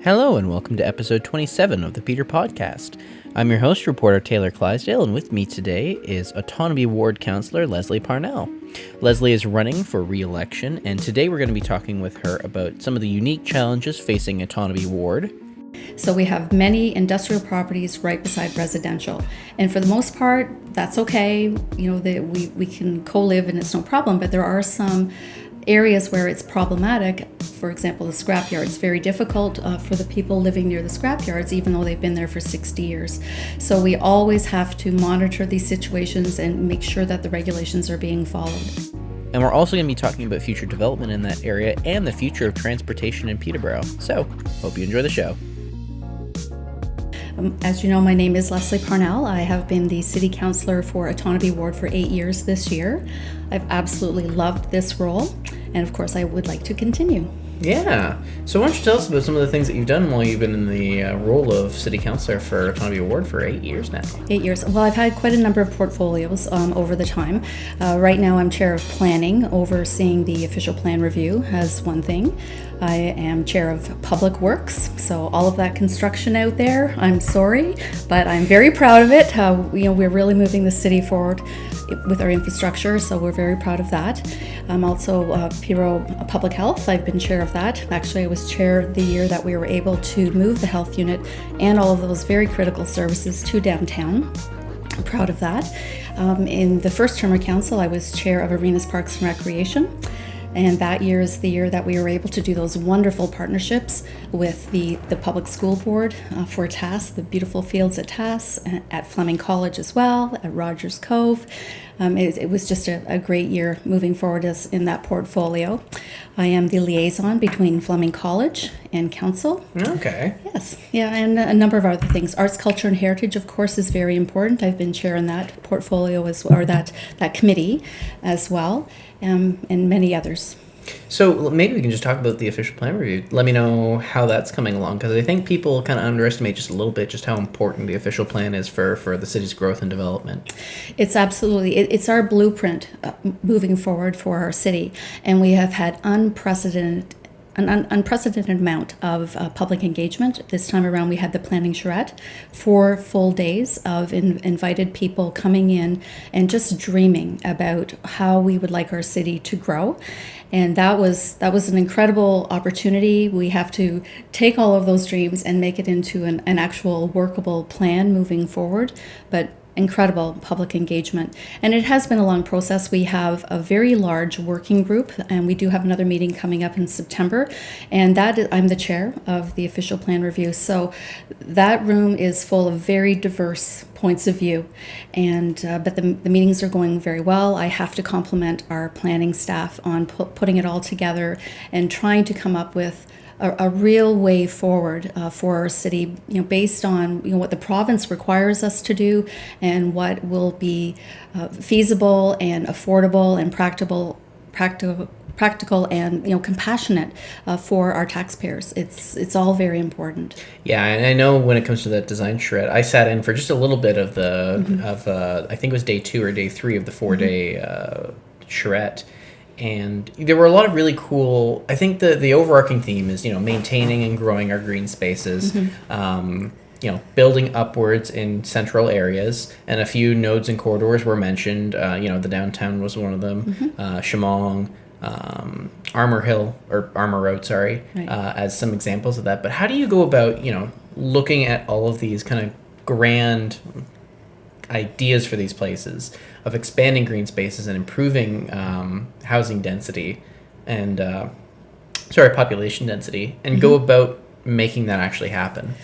Hello and welcome to episode 27 of the Peter Podcast. I'm your host, reporter Taylor Clydesdale, and with me today is Otonabee Ward Councillor Lesley Parnell. Lesley is running for re-election, and today we're going to be talking with her about some of the unique challenges facing Otonabee Ward. So we have many industrial properties right beside residential, and for the most part, that's okay. You know, we can co-live and it's no problem, but there are some areas where it's problematic. For example, the scrapyard is very difficult for the people living near the scrapyards, even though they've been there for 60 years. So we always have to monitor these situations and make sure that the regulations are being followed. And we're also going to be talking about future development in that area and the future of transportation in Peterborough. So, hope you enjoy the show. As you know, my name is Lesley Parnell. I have been the City Councillor for Otonabee Ward for 8 years this year. I've absolutely loved this role, and of course I would like to continue. Yeah. So why don't you tell us about some of the things that you've done while you've been in the role of City Councillor for Otonabee Ward for 8 years now? 8 years. Well, I've had quite a number of portfolios over the time. Right now I'm Chair of Planning, overseeing the official plan review as one thing. I am Chair of Public Works, so all of that construction out there, I'm sorry, but I'm very proud of it. We're really moving the city forward with our infrastructure, so we're very proud of that. I'm also Peterborough Public Health. I've been chair of that. Actually, I was chair the year that we were able to move the health unit and all of those very critical services to downtown. I'm proud of that. In the first term of council, I was chair of Arenas, Parks and Recreation. And that year is the year that we were able to do those wonderful partnerships with the public school board for TAS, the beautiful fields at TAS, at Fleming College as well, at Rogers Cove. It was just a great year moving forward in that portfolio. I am the liaison between Fleming College and Council. Okay. Yes, yeah, and a number of other things. Arts, culture, and heritage, of course, is very important. I've been chair in that portfolio or that committee as well, and many others. So maybe we can just talk about the official plan review. Let me know how that's coming along, because I think people kind of underestimate just a little bit just how important the official plan is for the city's growth and development. It's absolutely, it's our blueprint moving forward for our city, and we have had an unprecedented amount of public engagement. This time around we had the planning charrette, 4 full days of invited people coming in and just dreaming about how we would like our city to grow. And that was an incredible opportunity. We have to take all of those dreams and make it into an actual workable plan moving forward. But incredible public engagement. And it has been a long process. We have a very large working group, and we do have another meeting coming up in September. And I'm the chair of the official plan review. So that room is full of very diverse points of view. And but the meetings are going very well. I have to compliment our planning staff on putting it all together and trying to come up with a real way forward for our city, based on what the province requires us to do and what will be feasible and affordable and practical and compassionate for our taxpayers. It's all very important. Yeah, and I know when it comes to that design charrette, I sat in for just a little bit of I think it was day 2 or day 3 of the 4-day charrette. And there were a lot of really cool, I think the overarching theme is, maintaining and growing our green spaces, building upwards in central areas, and a few nodes and corridors were mentioned. The downtown was one of them, Shamong, Armour Road, right. As some examples of that. But how do you go about, looking at all of these kind of grand ideas for these places of expanding green spaces and improving housing density and population density, and go about making that actually happen?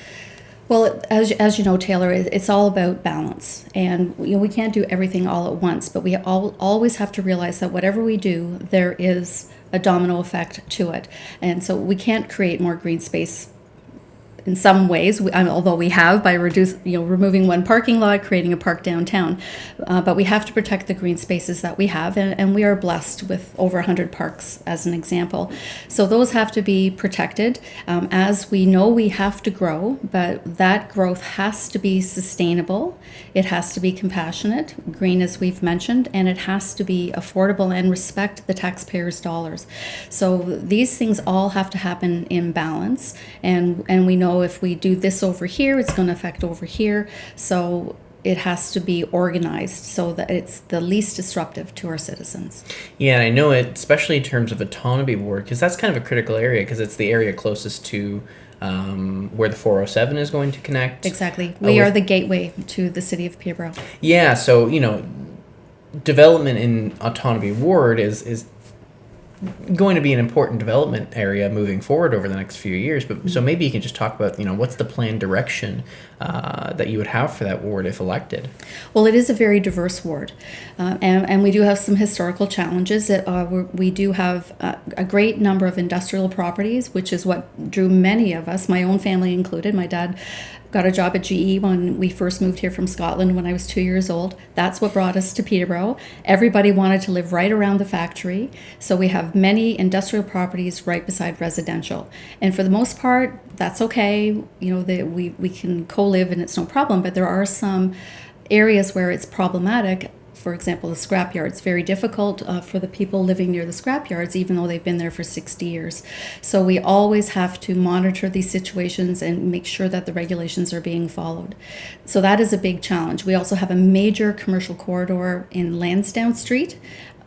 Well, as you know, Taylor, it's all about balance, and we can't do everything all at once, but we always have to realize that whatever we do, there is a domino effect to it, and so we can't create more green space in some ways, although we have by removing one parking lot, creating a park downtown, but we have to protect the green spaces that we have, and we are blessed with over 100 parks as an example. So those have to be protected. As we know, we have to grow, but that growth has to be sustainable. It has to be compassionate, green as we've mentioned, and it has to be affordable and respect the taxpayers' dollars. So these things all have to happen in balance, and we know if we do this over here, it's going to affect over here. So it has to be organized so that it's the least disruptive to our citizens. Yeah, and I know it, especially in terms of Otonabee Ward, because that's kind of a critical area, because it's the area closest to where the 407 is going to connect. Exactly. We are the gateway to the city of Peterborough. Yeah, so, development in Otonabee Ward is going to be an important development area moving forward over the next few years. But so maybe you can just talk about, what's the planned direction that you would have for that ward if elected? Well, it is a very diverse ward, and we do have some historical challenges. We do have a great number of industrial properties, which is what drew many of us, my own family included. My dad got a job at GE when we first moved here from Scotland when I was 2 years old. That's what brought us to Peterborough. Everybody wanted to live right around the factory, so we have many industrial properties right beside residential. And for the most part, that's okay. We can co-live and it's no problem, but there are some areas where it's problematic. For example, the scrapyard. It's very difficult for the people living near the scrapyards, even though they've been there for 60 years. So we always have to monitor these situations and make sure that the regulations are being followed. So that is a big challenge. We also have a major commercial corridor in Lansdowne Street.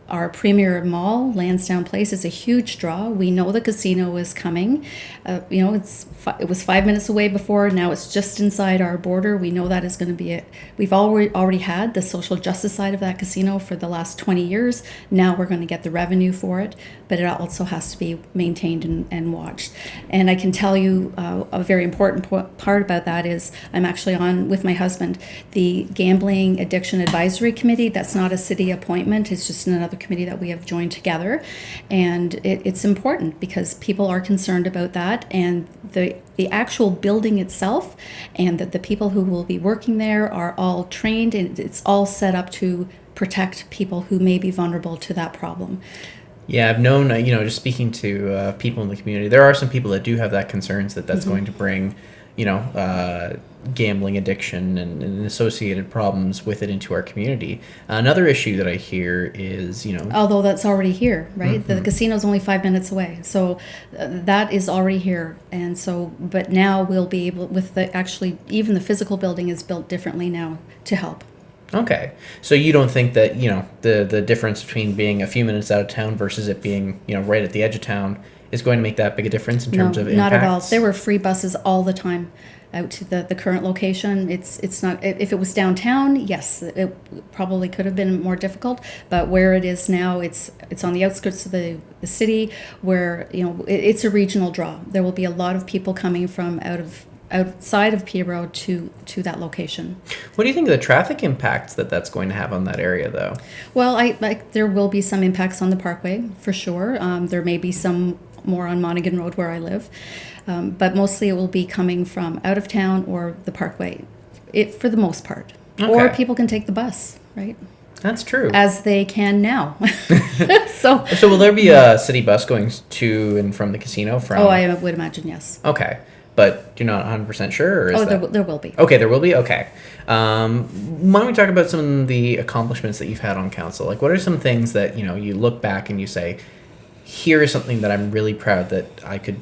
Our premier mall, Lansdowne Place, is a huge draw. We know the casino is coming. It was 5 minutes away before. Now it's just inside our border. We know that is going to be it. We've already had the social justice side of that casino for the last 20 years. Now we're going to get the revenue for it, but it also has to be maintained and watched. And I can tell you a very important part about that is I'm actually on with my husband the Gambling Addiction Advisory Committee. That's not a city appointment. It's just another committee that we have joined together, and it's important because people are concerned about that, and the actual building itself and that the people who will be working there are all trained, and it's all set up to protect people who may be vulnerable to that problem. Yeah, I've known, just speaking to people in the community, there are some people that do have that concerns that that's going to bring, gambling addiction and associated problems with it into our community. Another issue that I hear is, although that's already here, right? Mm-hmm. The casino is only 5 minutes away, so that is already here. And so, but now we'll be able, even the physical building is built differently now to help. Okay, so you don't think that the difference between being a few minutes out of town versus it being right at the edge of town is going to make that big a difference in terms of impacts? Not at all. There were free buses all the time out to the current location. It's not, if it was downtown, yes, it probably could have been more difficult, but where it is now, it's on the outskirts of the city where it's a regional draw. There will be a lot of people coming from outside of Peterborough to that location. What do you think of the traffic impacts that's going to have on that area, though? Well, there will be some impacts on the Parkway for sure. There may be some more on Monaghan Road where I live, but mostly it will be coming from out of town or the Parkway, for the most part. Okay. Or people can take the bus, right? That's true. As they can now. So will there be a city bus going to and from the casino? Oh, I would imagine, yes. Okay. But you're not 100% sure? Or is there will be. Okay, there will be? Okay. Why don't we talk about some of the accomplishments that you've had on council? Like, what are some things that, you look back and you say, here is something that I'm really proud that I could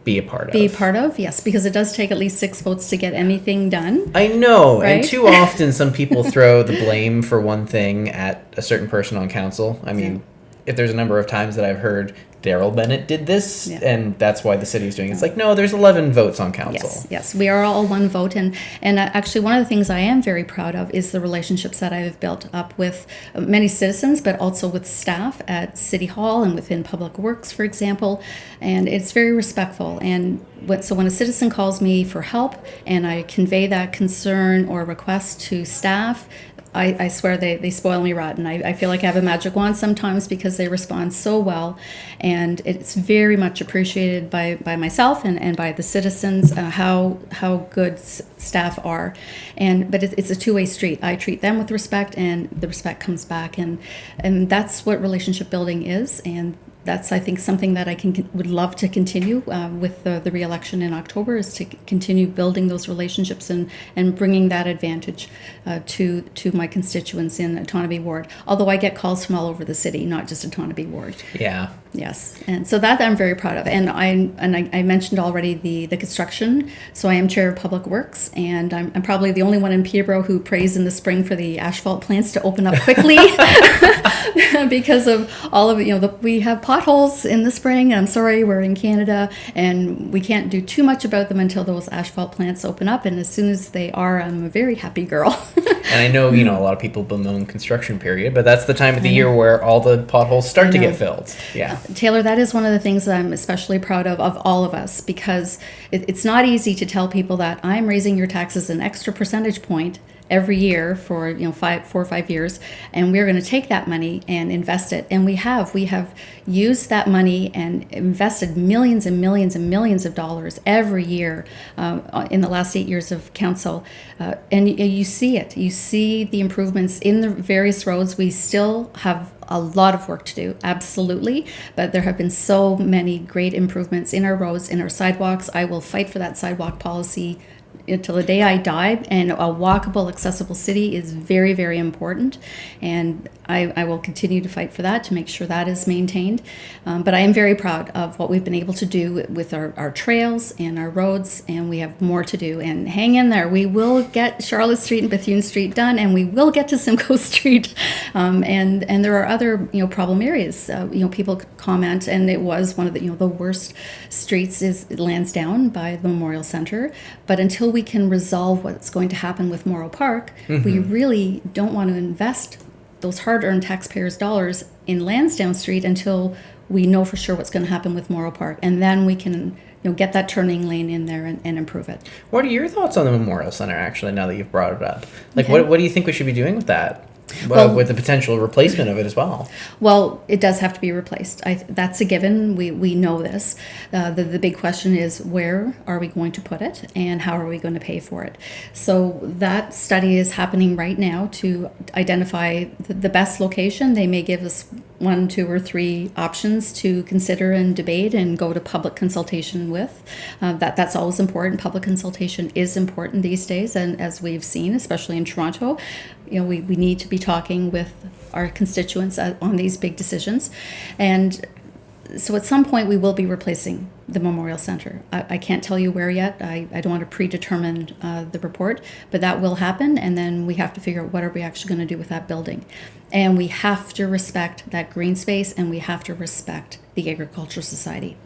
be a part of? Be part of, yes, because it does take at least 6 votes to get anything done. I know, right? And too often some people throw the blame for one thing at a certain person on council. I mean, if there's a number of times that I've heard Daryl Bennett did this, and that's why the city is doing it. It's like, no, there's 11 votes on council. Yes, we are all one vote. And actually, one of the things I am very proud of is the relationships that I have built up with many citizens, but also with staff at City Hall and within Public Works, for example. And it's very respectful. And so when a citizen calls me for help and I convey that concern or request to staff, I swear they spoil me rotten. I feel like I have a magic wand sometimes because they respond so well, and it's very much appreciated by myself and by the citizens, how good staff are. But it's a two-way street. I treat them with respect, and the respect comes back, and that's what relationship building is. And that's, I think, something that I would love to continue with the re-election in October, is to continue building those relationships and bringing that advantage to my constituents in Otonabee Ward. Although I get calls from all over the city, not just Otonabee Ward. Yeah. Yes, and so that I'm very proud of. And I mentioned already the construction. So I am chair of Public Works, and I'm probably the only one in Peterborough who prays in the spring for the asphalt plants to open up quickly because of all of it. We have potholes in the spring. I'm sorry, we're in Canada, and we can't do too much about them until those asphalt plants open up. And as soon as they are, I'm a very happy girl. And I know, a lot of people bemoan construction period, but that's the time of the year where all the potholes start to get filled. Yeah. Taylor, that is one of the things that I'm especially proud of all of us, because it's not easy to tell people that I'm raising your taxes an extra percentage point every year for 4 or 5 years, and we're going to take that money and invest it. And we have used that money and invested millions and millions and millions of dollars every year in the last 8 years of council, and you see it. You see the improvements in the various roads. We still have a lot of work to do, absolutely, but there have been so many great improvements in our roads, in our sidewalks. I will fight for that sidewalk policy until the day I die, and a walkable, accessible city is very, very important, and I will continue to fight for that, to make sure that is maintained. But I am very proud of what we've been able to do with our trails and our roads, and we have more to do. And hang in there, we will get Charlotte Street and Bethune Street done, and we will get to Simcoe Street. And there are other problem areas. People comment, and it was one of the worst streets is Lansdowne by the Memorial Centre. But until we can resolve what's going to happen with Morrow Park, we really don't want to invest those hard-earned taxpayers' dollars in Lansdowne Street until we know for sure what's going to happen with Morrow Park, and then we can get that turning lane in there and improve it. What are your thoughts on the Memorial Center, actually, now that you've brought it up? What do you think we should be doing with that? With the potential replacement of it as well. Well, it does have to be replaced. That's a given. We know this. The big question is, where are we going to put it, and how are we going to pay for it? So that study is happening right now to identify the best location. They may give us 1, 2, or 3 options to consider and debate and go to public consultation with. That's always important. Public consultation is important these days, and as we've seen, especially in Toronto, we need to be talking with our constituents on these big decisions. And so at some point we will be replacing the Memorial Centre. I can't tell you where yet. I don't want to predetermine the report, but that will happen, and then we have to figure out what are we actually going to do with that building. And we have to respect that green space, and we have to respect the Agricultural Society.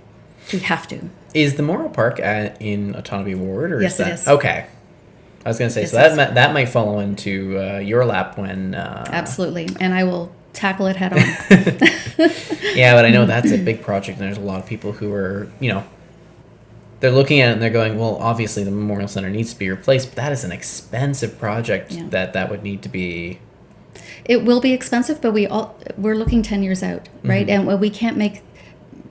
We have to. Is the Morrow Park in Otonabee Ward? Or yes, it is. Okay. I was going to say, Yes, so that might fall into your lap when... Absolutely, and I will tackle it head on. Yeah, but I know that's a big project, and there's a lot of people who are, they're looking at it and they're going, well, obviously the Memorial Center needs to be replaced, but that is an expensive project that would need to be... It will be expensive, but we're looking 10 years out, right? Mm-hmm. And we can't make...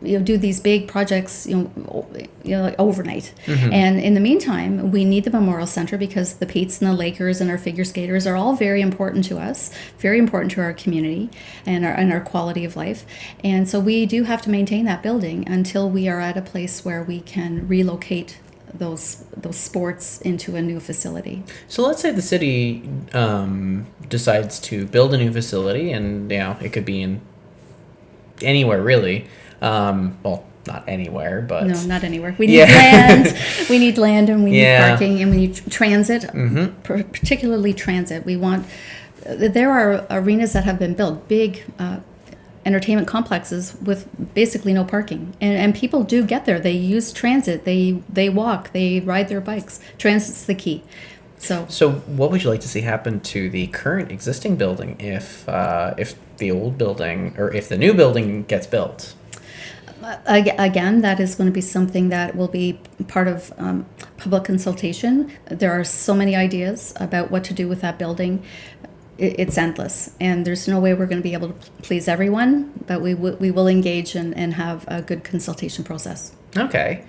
do these big projects, like overnight. Mm-hmm. And in the meantime, we need the Memorial Center because the Petes and the Lakers and our figure skaters are all very important to us, very important to our community and our quality of life. And so we do have to maintain that building until we are at a place where we can relocate those sports into a new facility. So let's say the city decides to build a new facility, and it could be in anywhere really. Well, not anywhere, but... No, not anywhere. We need land. We need land, and we need parking, and we need transit, particularly transit. There are arenas that have been built, big entertainment complexes with basically no parking. And people do get there. They use transit. They walk. They ride their bikes. Transit's the key. So what would you like to see happen to the current existing building if the old building, or if the new building gets built? Again, that is going to be something that will be part of public consultation. There are so many ideas about what to do with that building. it's endless, and there's no way we're going to be able to please everyone, but we will engage and have a good consultation process. Okay.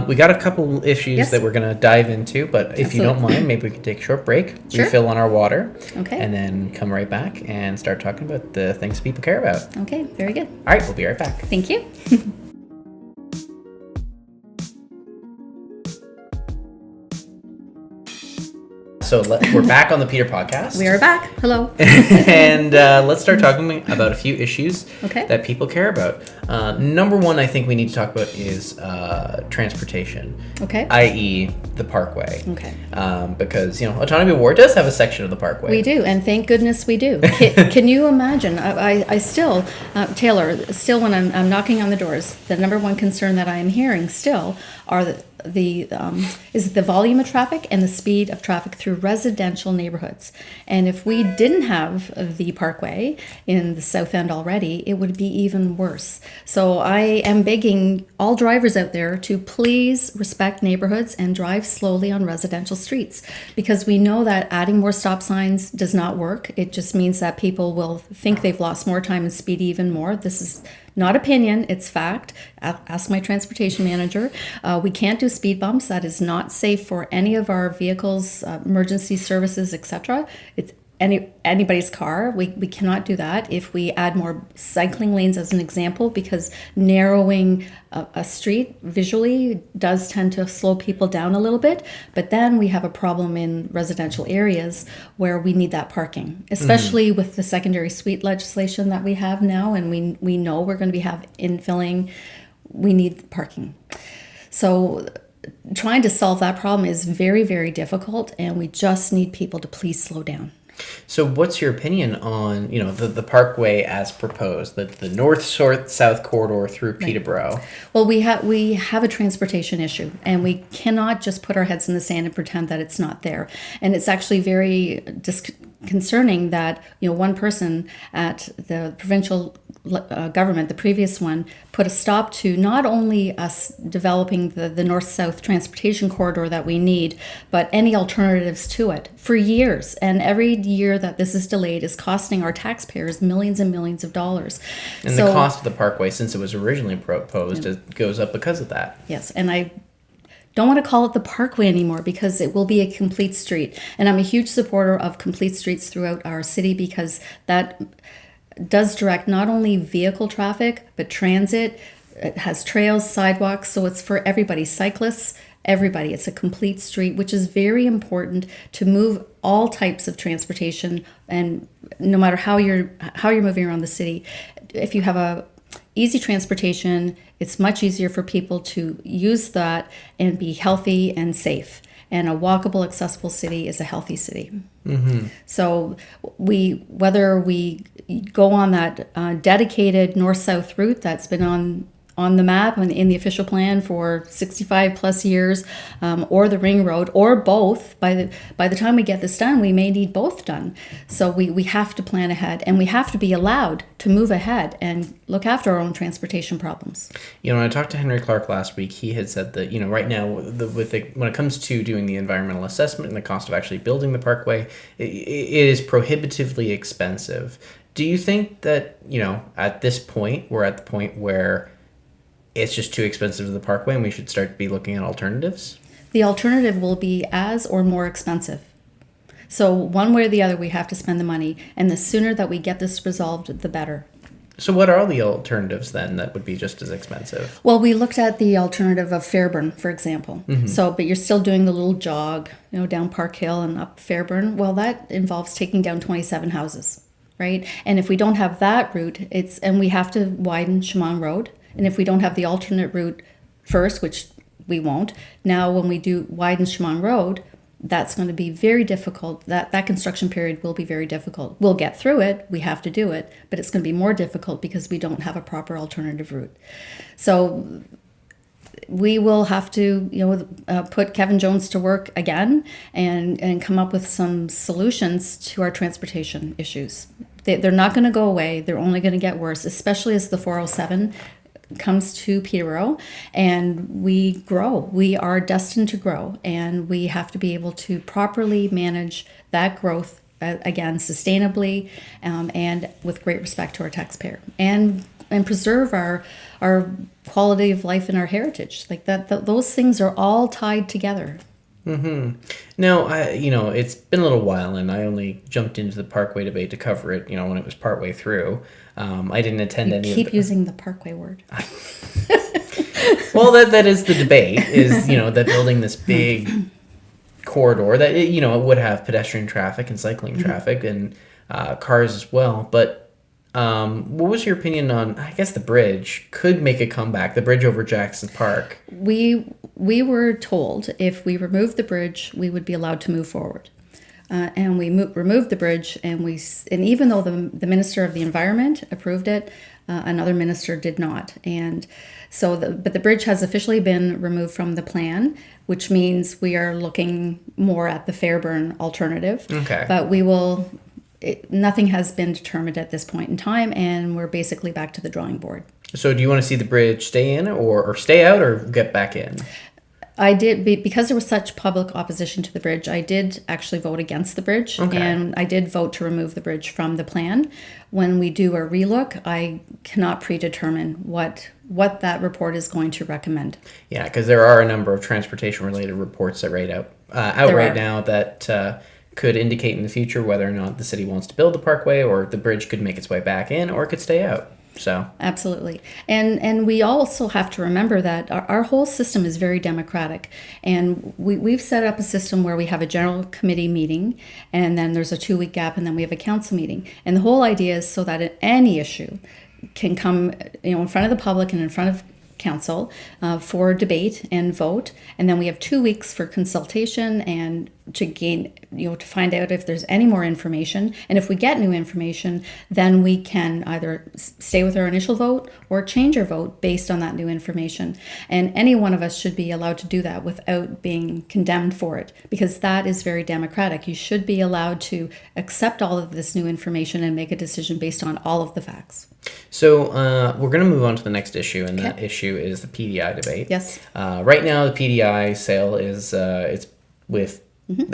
We got a couple issues Yes. that we're going to dive into, but if you don't Absolutely. mind, maybe we could take a short break, Sure. refill on our water, Okay. and then come right back and start talking about the things people care about. Okay, very good. All right, we'll be right back. Thank you. So we're back on the Peter podcast. We are back. Hello. And let's start talking about a few issues Okay. that people care about. Number one, I think we need to talk about is transportation, Okay. i.e. the Parkway. Okay. Because, Otonabee Ward does have a section of the Parkway. We do, and thank goodness we do. Can you imagine? I still, Taylor, still when I'm knocking on the doors, the number one concern that I am hearing still are is the volume of traffic and the speed of traffic through residential neighborhoods. And if we didn't have the Parkway in the South End already, it would be even worse. So I am begging all drivers out there to please respect neighborhoods and drive slowly on residential streets, because we know that adding more stop signs does not work. It just means that people will think they've lost more time and speed even more. This is not opinion, it's fact. Ask my transportation manager. We can't do speed bumps. That is not safe for any of our vehicles, emergency services, etc. It's anybody's car. We cannot do that. If we add more cycling lanes as an example, because narrowing a street visually does tend to slow people down a little bit, but then we have a problem in residential areas where we need that parking, especially with the secondary suite legislation that we have now, and we know we're going to have infilling. We need parking. So trying to solve that problem is very, very difficult, and we just need people to please slow down. So what's your opinion on, the Parkway as proposed, the north-south corridor through Peterborough? Well, we have a transportation issue, and we cannot just put our heads in the sand and pretend that it's not there. And it's actually very concerning that one person at the provincial government, the previous one, put a stop to not only us developing the north-south transportation corridor that we need, but any alternatives to it for years. And every year that this is delayed is costing our taxpayers millions and millions of dollars. And the cost of the Parkway, since it was originally proposed, it goes up because of that. Yes, and I don't want to call it the Parkway anymore, because it will be a complete street. And I'm a huge supporter of complete streets throughout our city, because that does direct not only vehicle traffic, but transit. It has trails, sidewalks, so it's for everybody, cyclists, everybody. It's a complete street, which is very important to move all types of transportation, and no matter how you're moving around the city. If you have a easy transportation, it's much easier for people to use that and be healthy and safe. And a walkable, accessible city is a healthy city. Mm-hmm. So whether we go on that dedicated north-south route that's been on the map and in the official plan for 65 plus years, or the ring road, or both. By the time we get this done, we may need both done. So we have to plan ahead, and we have to be allowed to move ahead and look after our own transportation problems. When I talked to Henry Clark last week, he had said that right now, when it comes to doing the environmental assessment and the cost of actually building the Parkway, it is prohibitively expensive. Do you think that at this point we're at the point where it's just too expensive to the Parkway and we should start to be looking at alternatives? The alternative will be as or more expensive. So one way or the other, we have to spend the money, and the sooner that we get this resolved, the better. So what are all the alternatives then that would be just as expensive? Well, we looked at the alternative of Fairburn, for example. Mm-hmm. But you're still doing the little jog, down Park Hill and up Fairburn. Well, that involves taking down 27 houses, right? And if we don't have that route, and we have to widen Chemung Road. And if we don't have the alternate route first, which we won't, now when we do widen Chemung Road, that's going to be very difficult. That construction period will be very difficult. We'll get through it. We have to do it. But it's going to be more difficult because we don't have a proper alternative route. So we will have to put Kevin Jones to work again and come up with some solutions to our transportation issues. They're not going to go away. They're only going to get worse, especially as the 407 comes to Peterborough and we grow. We are destined to grow, and we have to be able to properly manage that growth again, sustainably, and with great respect to our taxpayer, and preserve our quality of life and our heritage. Like those things are all tied together. Now, it's been a little while, and I only jumped into the Parkway debate to cover it, when it was partway through. I didn't attend any of Keep using the Parkway word. Well, that is the debate, is, that building this big corridor that, it would have pedestrian traffic and cycling traffic and cars as well. But what was your opinion on, I guess the bridge could make a comeback, the bridge over Jackson Park? We were told if we removed the bridge, we would be allowed to move forward. And we removed the bridge, and even though the Minister of the Environment approved it, another minister did not. And so, but the bridge has officially been removed from the plan, which means we are looking more at the Fairburn alternative. Okay. But nothing has been determined at this point in time, and we're basically back to the drawing board. So do you want to see the bridge stay in or stay out or get back in? I did, because there was such public opposition to the bridge, I did actually vote against the bridge. Okay. And I did vote to remove the bridge from the plan. When we do a relook, I cannot predetermine what that report is going to recommend. Yeah, because there are a number of transportation-related reports that out right now that could indicate in the future whether or not the city wants to build the parkway, or the bridge could make its way back in, or it could stay out. So absolutely. And we also have to remember that our whole system is very democratic, and we've set up a system where we have a general committee meeting, and then there's a 2-week gap, and then we have a council meeting. And the whole idea is so that any issue can come in front of the public and in front of council for debate and vote, and then we have 2 weeks for consultation and to gain, to find out if there's any more information. And if we get new information, then we can either stay with our initial vote or change our vote based on that new information. And any one of us should be allowed to do that without being condemned for it, because that is very democratic. You should be allowed to accept all of this new information and make a decision based on all of the facts. So we're going to move on to the next issue, and that issue is the Pdi debate. Yes. Right now, the Pdi sale is it's with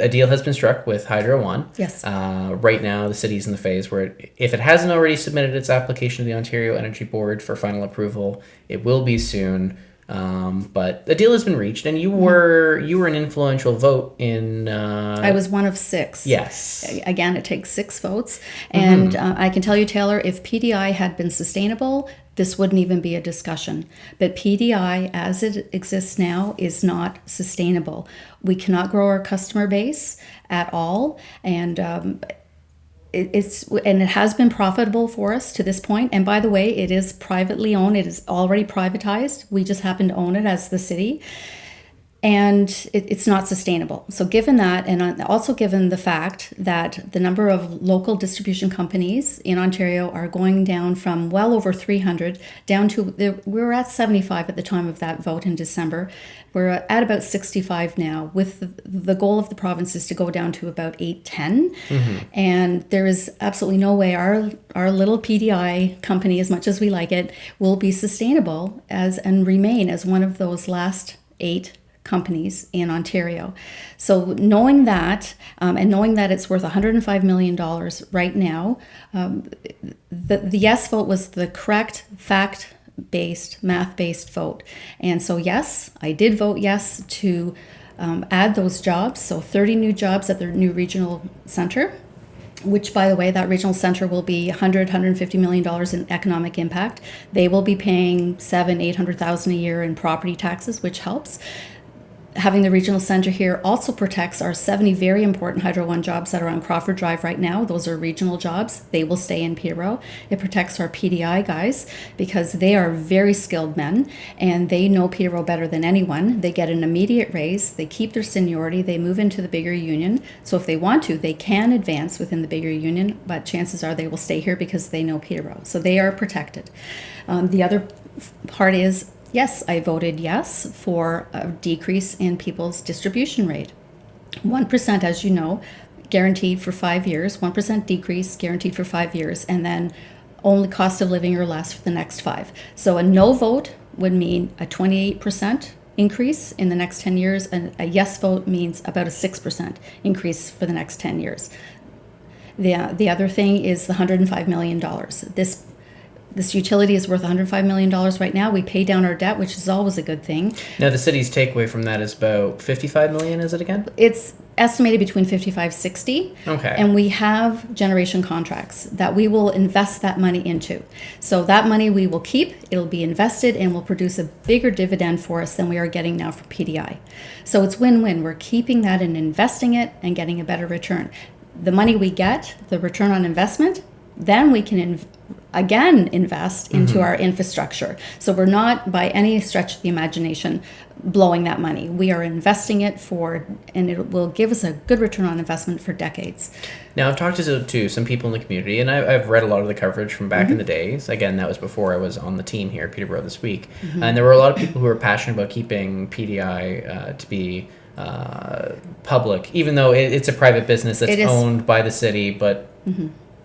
a deal has been struck with Hydro One. Yes. Right now, the city's in the phase where, if it hasn't already submitted its application to the Ontario Energy Board for final approval, it will be soon. But a deal has been reached, and you were an influential vote in. I was one of 6. Yes. Again, it takes 6 votes, and I can tell you, Taylor, if PDI had been sustainable, this wouldn't even be a discussion. But PDI, as it exists now, is not sustainable. We cannot grow our customer base at all, and it has been profitable for us to this point. And by the way, it is privately owned. It is already privatized. We just happen to own it as the city. And it's not sustainable. So given that, and also given the fact that the number of local distribution companies in Ontario are going down from well over 300 down to, we were at 75 at the time of that vote in December. We're at about 65 now, with the goal of the province is to go down to about 810. And there is absolutely no way our little PDI company, as much as we like it, will be sustainable and remain as one of those last 8 companies in Ontario. So knowing that, and knowing that it's worth $105 million right now, the yes vote was the correct fact-based, math-based vote. And so yes, I did vote yes to add those jobs. So 30 new jobs at the new regional centre, which, by the way, that regional centre will be $150 million in economic impact. They will be paying $800,000 a year in property taxes, which helps. Having the regional centre here also protects our 70 very important Hydro One jobs that are on Crawford Drive right now. Those are regional jobs. They will stay in Peterborough. It protects our PDI guys because they are very skilled men and they know Peterborough better than anyone. They get an immediate raise. They keep their seniority. They move into the bigger union. So if they want to, they can advance within the bigger union, but chances are they will stay here because they know Peterborough. So they are protected. The other part is, yes, I voted yes for a decrease in people's distribution rate. 1%, as you know, guaranteed for 5 years, 1% decrease guaranteed for 5 years, and then only cost of living or less for the next 5. So a no vote would mean a 28% increase in the next 10 years, and a yes vote means about a 6% increase for the next 10 years. The other thing is the $105 million. This utility is worth $105 million right now. We pay down our debt, which is always a good thing. Now, the city's takeaway from that is about $55 million, is it again? It's estimated between 55, 60. Okay. And we have generation contracts that we will invest that money into. So that money we will keep, it'll be invested, and will produce a bigger dividend for us than we are getting now from PDI. So it's win-win. We're keeping that and investing it and getting a better return. The money we get, the return on investment, then we can again invest into our infrastructure. So we're not by any stretch of the imagination blowing that money. We are investing it and it will give us a good return on investment for decades. Now, I've talked to some people in the community, and I've read a lot of the coverage from back in the days. Again, that was before I was on the team here at Peterborough This Week. And there were a lot of people who were passionate about keeping PDI to be public, even though it's a private business that's owned by the city. But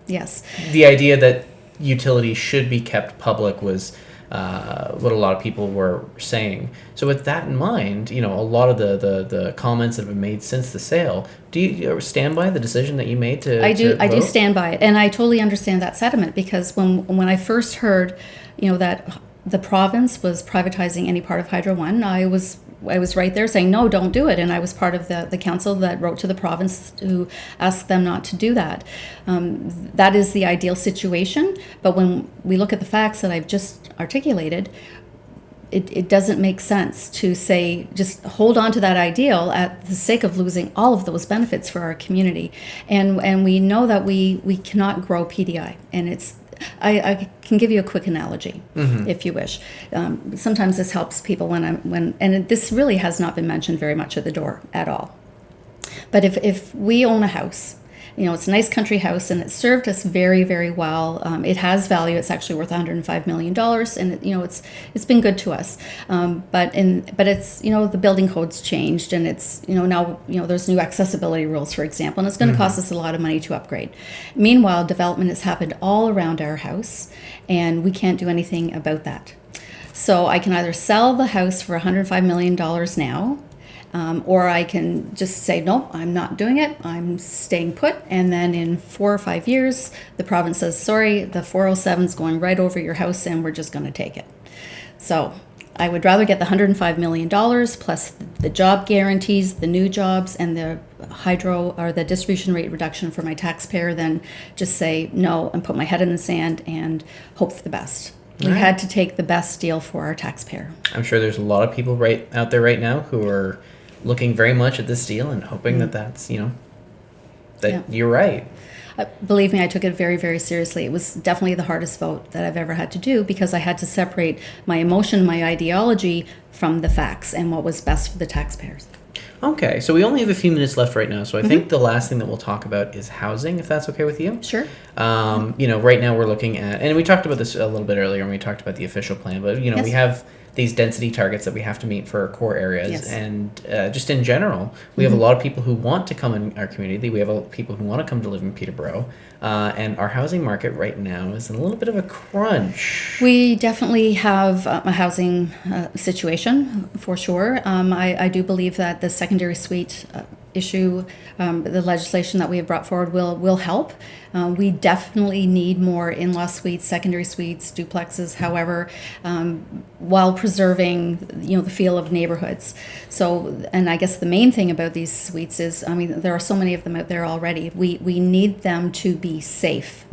yes, the idea that utilities should be kept public was what a lot of people were saying. So with that in mind, a lot of the comments that have been made since the sale, do you stand by the decision that you made to I do vote? stand by it, and I totally understand that sentiment, because when I first heard that the province was privatizing any part of Hydro One, I was right there saying, no, don't do it. And I was part of the council that wrote to the province to ask them not to do that. That is the ideal situation. But when we look at the facts that I've just articulated, it doesn't make sense to say, just hold on to that ideal at the sake of losing all of those benefits for our community. And we know that we cannot grow PDI. And I can give you a quick analogy, if you wish. Sometimes this helps people and this really has not been mentioned very much at the door at all. But if we own a house, it's a nice country house, and it served us very, very well. It has value. It's actually worth $105 million, and it's been good to us. But it's the building code's changed, and it's now there's new accessibility rules, for example, and it's going to cost us a lot of money to upgrade. Meanwhile, development has happened all around our house, and we can't do anything about that. So I can either sell the house for $105 million now. Or I can just say, no, I'm not doing it. I'm staying put. And then in 4 or 5 years, the province says, sorry, the 407 is going right over your house and we're just going to take it. So I would rather get the $105 million plus the job guarantees, the new jobs, and the hydro or the distribution rate reduction for my taxpayer than just say no and put my head in the sand and hope for the best. We had to take the best deal for our taxpayer. I'm sure there's a lot of people right out there right now who are looking very much at this deal and hoping that's you're right. Believe me, I took it very, very seriously. It was definitely the hardest vote that I've ever had to do, because I had to separate my emotion, my ideology from the facts and what was best for the taxpayers. Okay, so we only have a few minutes left right now, so I think the last thing that we'll talk about is housing, if that's okay with you. Sure. Right now we're looking at, and we talked about this a little bit earlier when we talked about the official plan, but Yes. We have these density targets that we have to meet for our core areas. Yes. And just in general, we have a lot of people who want to come in our community. We have people who want to come to live in Peterborough. And our housing market right now is in a little bit of a crunch. We definitely have a housing situation, for sure. I do believe that the secondary suite issue, the legislation that we have brought forward will help. We definitely need more in-law suites, secondary suites, duplexes, however, while preserving, the feel of neighborhoods. So, and I guess the main thing about these suites is, there are so many of them out there already. We need them to be safe.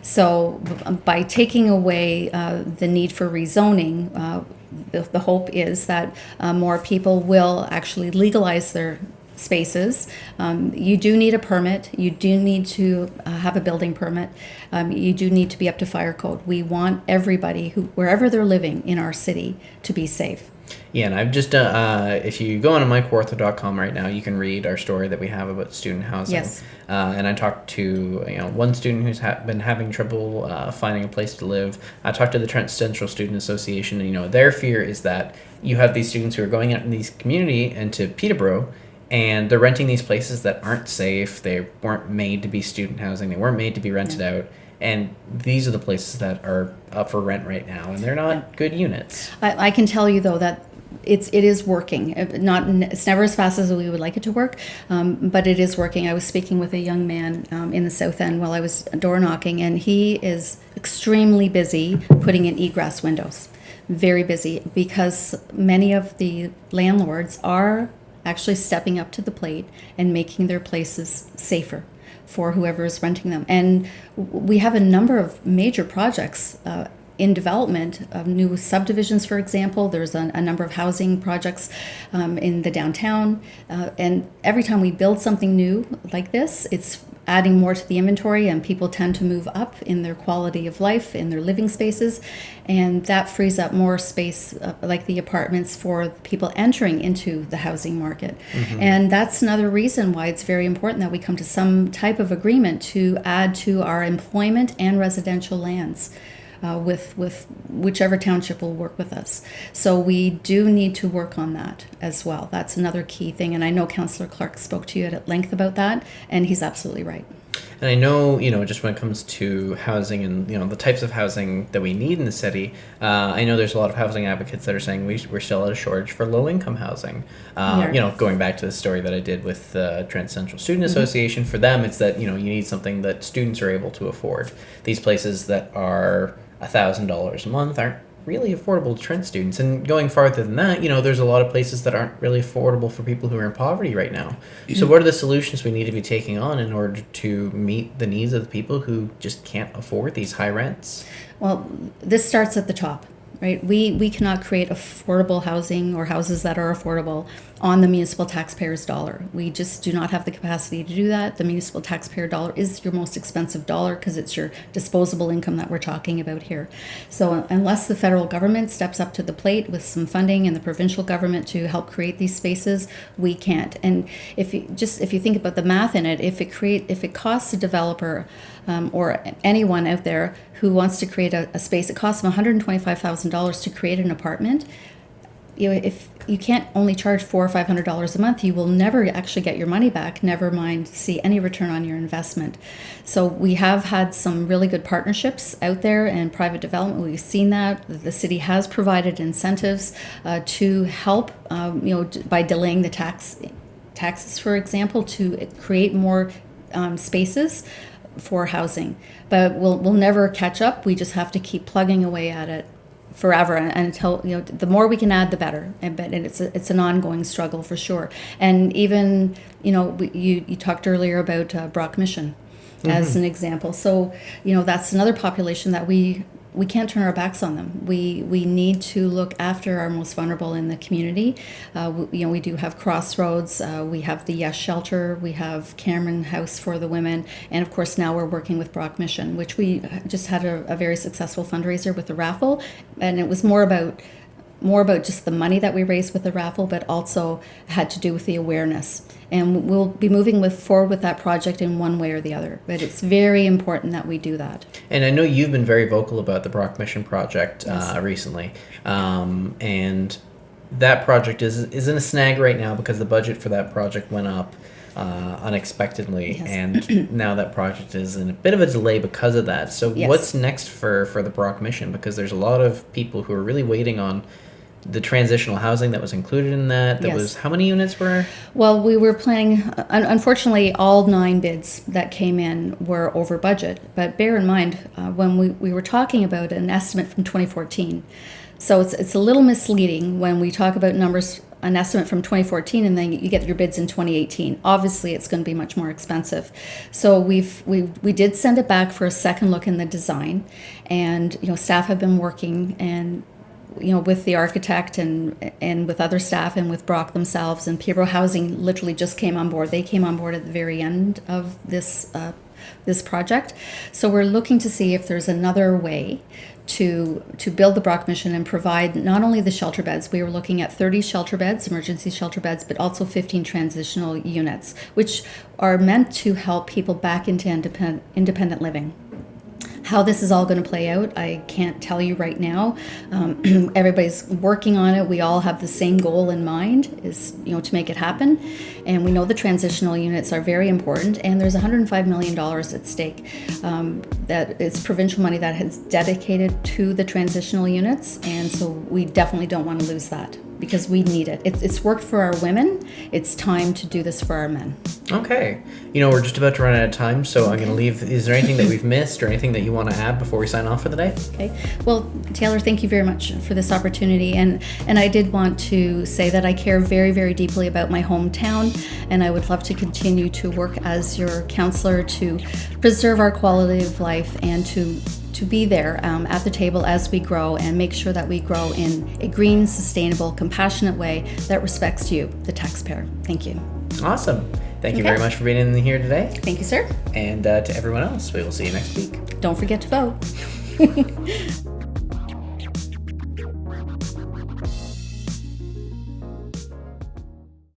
So by taking away the need for rezoning, the hope is that more people will actually legalize their spaces. You do need a permit. You do need to have a building permit. You do need to be up to fire code. We want everybody wherever they're living in our city, to be safe. Yeah, and I've just, if you go on to MyKawartha.com right now, you can read our story that we have about student housing. Yes. And I talked to one student who's been having trouble finding a place to live. I talked to the Trent Central Student Association, and their fear is that you have these students who are going out in these community and to Peterborough, and they're renting these places that aren't safe. They weren't made to be student housing. They weren't made to be rented out. And these are the places that are up for rent right now, and they're not good units. I can tell you, though, that it is working. It's never as fast as we would like it to work, but it is working. I was speaking with a young man in the South End while I was door knocking, and he is extremely busy putting in egress windows. Very busy, because many of the landlords are actually stepping up to the plate and making their places safer for whoever is renting them. And we have a number of major projects in development, new subdivisions, for example. There's a number of housing projects in the downtown. And every time we build something new like this, it's adding more to the inventory, and people tend to move up in their quality of life, in their living spaces, and that frees up more space, like the apartments, for people entering into the housing market. And that's another reason why it's very important that we come to some type of agreement to add to our employment and residential lands. With whichever township will work with us. So we do need to work on that as well. That's another key thing. And I know Councillor Clark spoke to you at length about that, and he's absolutely right. And I know, just when it comes to housing and, the types of housing that we need in the city, I know there's a lot of housing advocates that are saying we're still at a shortage for low-income housing. Going back to the story that I did with the Trent Central Student Association, for them it's that, you need something that students are able to afford. These places that are $1,000 a month aren't really affordable to Trent students. And going farther than that, there's a lot of places that aren't really affordable for people who are in poverty right now. So what are the solutions we need to be taking on in order to meet the needs of the people who just can't afford these high rents? Well, this starts at the top, right? We cannot create affordable housing or houses that are affordable on the municipal taxpayer's dollar. We just do not have the capacity to do that. The municipal taxpayer dollar is your most expensive dollar because it's your disposable income that we're talking about here. So unless the federal government steps up to the plate with some funding and the provincial government to help create these spaces, we can't. And if you think about the math in it, if it costs a developer or anyone out there who wants to create a space, it costs them $125,000 to create an apartment. If you can't only charge $400 or $500 a month, you will never actually get your money back, never mind see any return on your investment. So we have had some really good partnerships out there and private development. We've seen that. The city has provided incentives to help, by delaying the taxes, for example, to create more spaces for housing. But we'll never catch up. We just have to keep plugging away at it forever, and until the more we can add, the better. And it's an ongoing struggle for sure. And even you talked earlier about Brock Mission as an example. So that's another population that we can't turn our backs on them. We need to look after our most vulnerable in the community. We do have Crossroads, we have the Yes Shelter, we have Cameron House for the women, and of course now we're working with Brock Mission, which we just had a very successful fundraiser with the raffle, and it was more about just the money that we raised with the raffle, but also had to do with the awareness. And we'll be moving forward with that project in one way or the other. But it's very important that we do that. And I know you've been very vocal about the Brock Mission project recently. And that project is in a snag right now because the budget for that project went up unexpectedly. Yes. And now that project is in a bit of a delay because of that. So what's next for the Brock Mission? Because there's a lot of people who are really waiting on the transitional housing that was included in that. Was how many units were? Well, we were planning, unfortunately, all 9 bids that came in were over budget. But bear in mind, when we were talking about an estimate from 2014, so it's a little misleading when we talk about numbers, an estimate from 2014, and then you get your bids in 2018. Obviously, it's going to be much more expensive. So we did send it back for a second look in the design, and staff have been working and with the architect and with other staff and with Brock themselves, and Peterborough Housing literally just came on board. They came on board at the very end of this project. So we're looking to see if there's another way to build the Brock Mission and provide not only the shelter beds. We were looking at 30 shelter beds, emergency shelter beds, but also 15 transitional units, which are meant to help people back into independent living. How this is all going to play out, I can't tell you right now. Everybody's working on it. We all have the same goal in mind, is to make it happen. And we know the transitional units are very important. And there's $105 million at stake. That it's provincial money that is dedicated to the transitional units, and so we definitely don't want to lose that. because we need it. It's worked for our women. It's time to do this for our men. Okay. We're just about to run out of time, so I'm going to leave. Is there anything that we've missed or anything that you want to add before we sign off for the day? Okay. Well, Taylor, thank you very much for this opportunity. And I did want to say that I care very, very deeply about my hometown, and I would love to continue to work as your counselor to preserve our quality of life and to be there at the table as we grow and make sure that we grow in a green, sustainable, compassionate way that respects you, the taxpayer. Thank you. Awesome. Thank you very much for being in here today. Thank you, sir. And to everyone else, we will see you next week. Don't forget to vote.